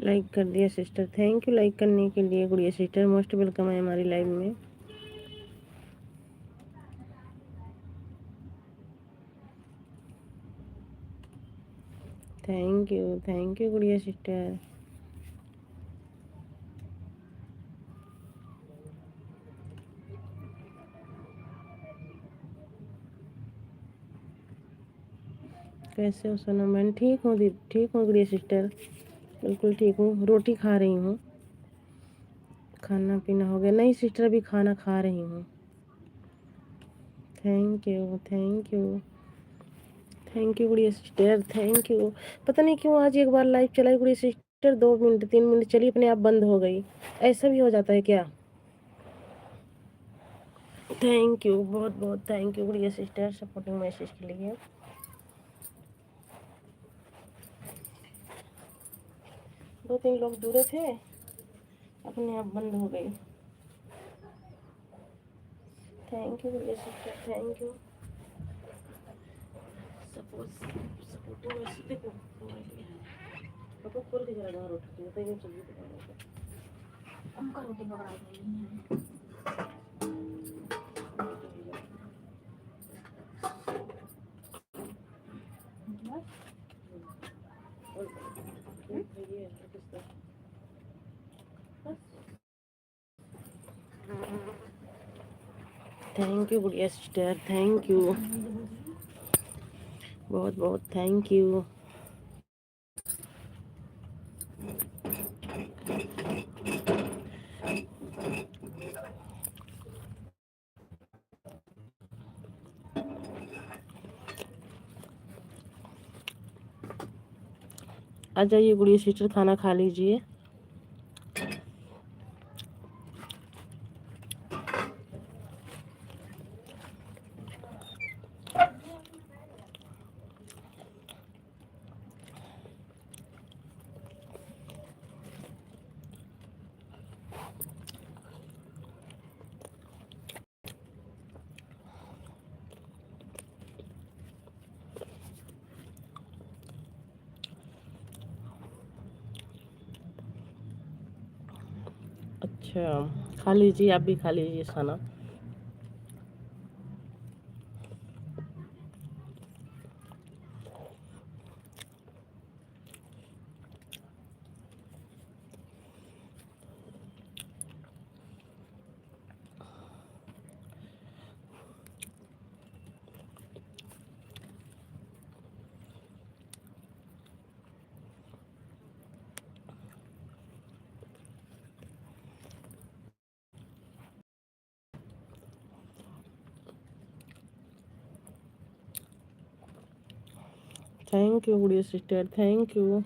Like कर दिया sister, thank you like करने के लिए। गुड़िया सिस्टर मोस्ट वेलकम है हमारी लाइव में। थैंक यू गुड़िया सिस्टर। कैसे हो सोनम बहन? ठीक हूँ दीदी, ठीक हूँ गुड़िया सिस्टर, बिल्कुल ठीक हूँ। रोटी खा रही हूँ। खाना पीना हो गया? नहीं सिस्टर, अभी खाना खा रही हूँ। Thank you thank you thank you गुड़िया सिस्टर, थैंक यू। पता नहीं क्यों आज एक बार लाइव चलाई गुड़िया सिस्टर, 2 मिनट 3 मिनट चली, अपने आप बंद हो गई। ऐसा भी हो जाता है क्या? थैंक यू, बहुत बहुत थैंक यू गुड़िया सिस्टर सपोर्टिंग मैसेज के लिए। 2-3 लोग जुड़े थे, अपने आप बंद हो गई। थैंक यू गुड़िया sister, thank you supporting message. देखो पापा खोल के जरा बाहर उठ के बताइए सब्जी पकाने का। हमका रोटी पकड़ा देनी है। थैंक यू गुड़िया सिस्टर, थैंक यू, बहुत बहुत थैंक यू। आ जाइए गुड़िया सिस्टर, खाना खा लीजिए। अच्छा, खा लीजिए, आप भी खा लीजिए खाना। थैंक यू गुड़िया sister, thank you.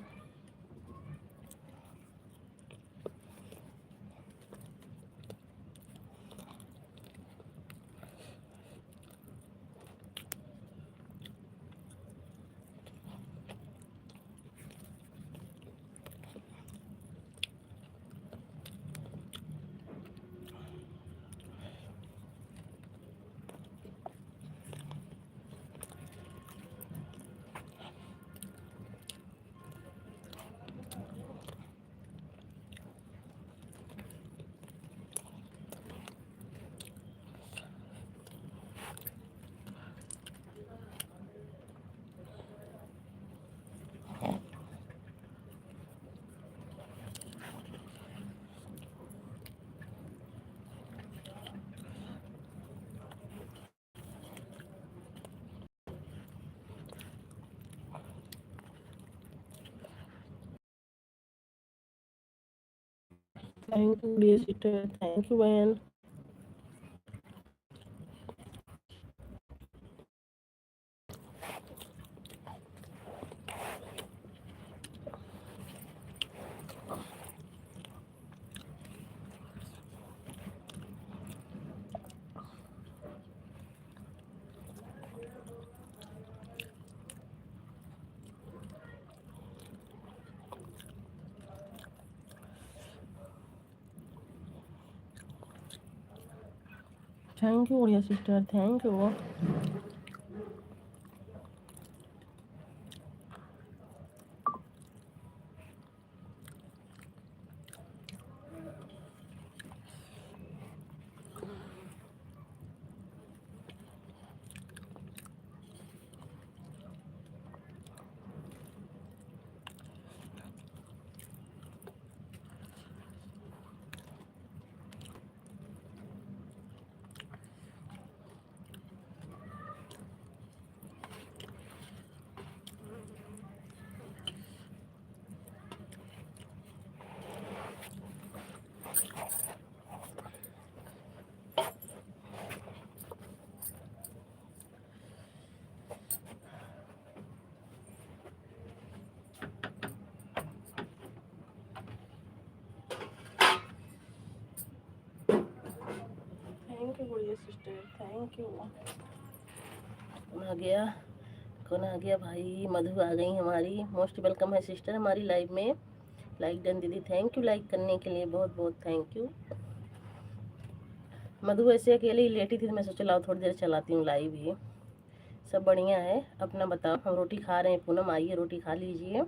Thank you गुड़िया सिस्टर, थैंक यू बहन। थैंक यू गुड़िया sister, thank you. Thank you गुड़िया सिस्टर, थैंक यू। कौन आ गया, कौन आ गया भाई? मधु आ गई हमारी, मोस्ट वेलकम है सिस्टर हमारी लाइव में। लाइक डन दीदी, थैंक यू लाइक करने के लिए, बहुत बहुत थैंक यू। मधु ऐसे अकेले ही लेटी थी तो मैं सोचा लाओ थोड़ी देर चलाती हूँ लाइव ही। सब बढ़िया है, अपना बताओ। हम रोटी खा रहे हैं, पूनम आइए रोटी खा लीजिए।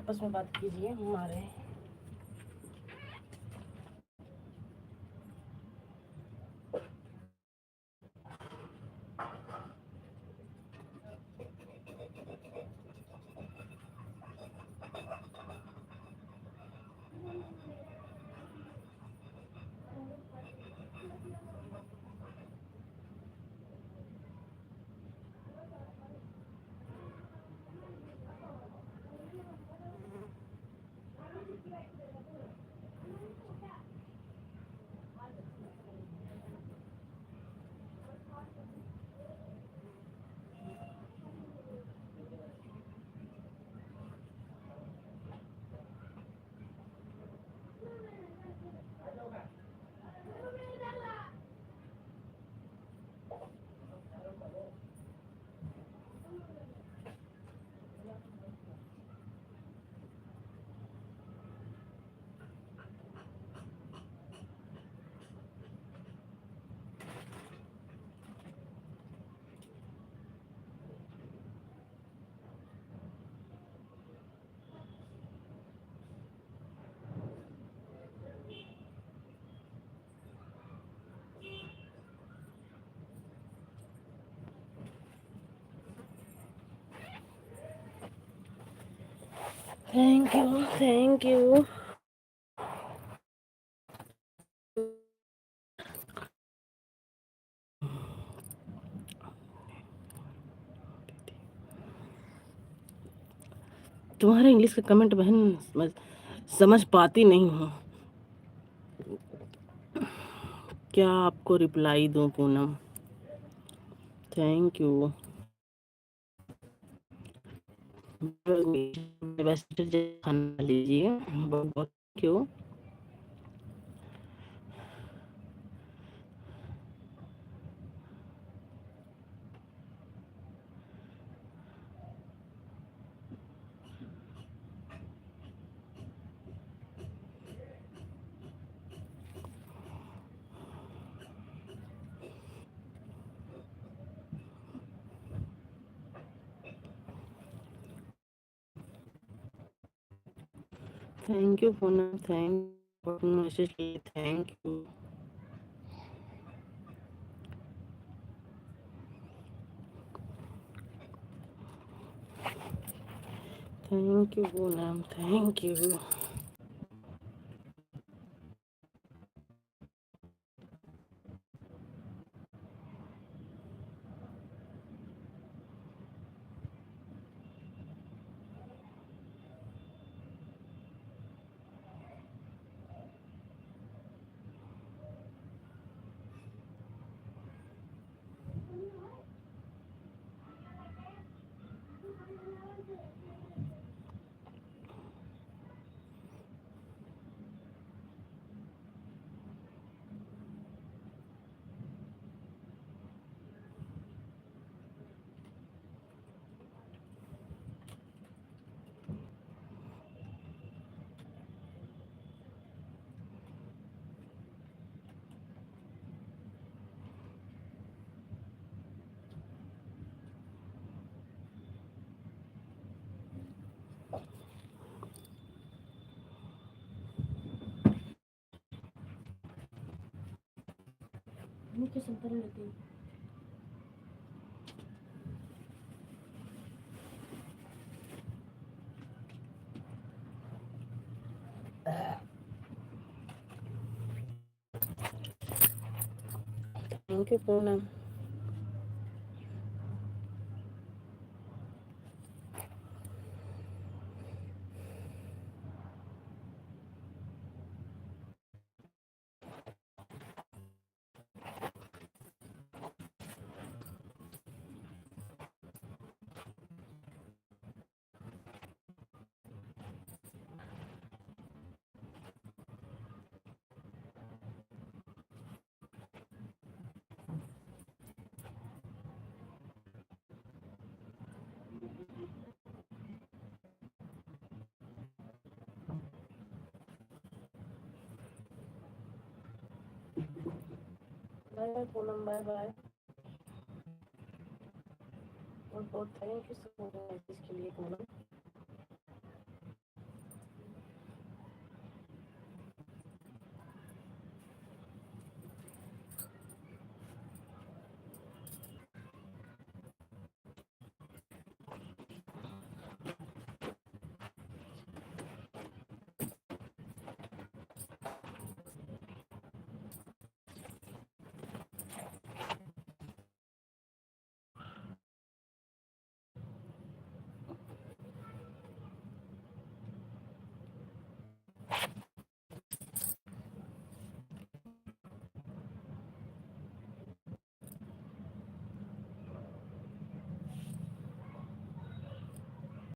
आपस में बात कीजिए, हम आ रहे हैं। Thank you, thank you. तुम्हारा इंग्लिश का कमेंट बहन समझ पाती नहीं हूँ, क्या आपको रिप्लाई दूँ पूनम? Thank you. वैसे खाना लीजिए, बहुत बहुत क्यों। Thank you Poonam, thank message किए, thank you. Thank you Poonam, thank you. Thank you Poonam. Bye bye Poonam, bye bye. और बहुत थैंक यू सो मच इसके लिए पूनम।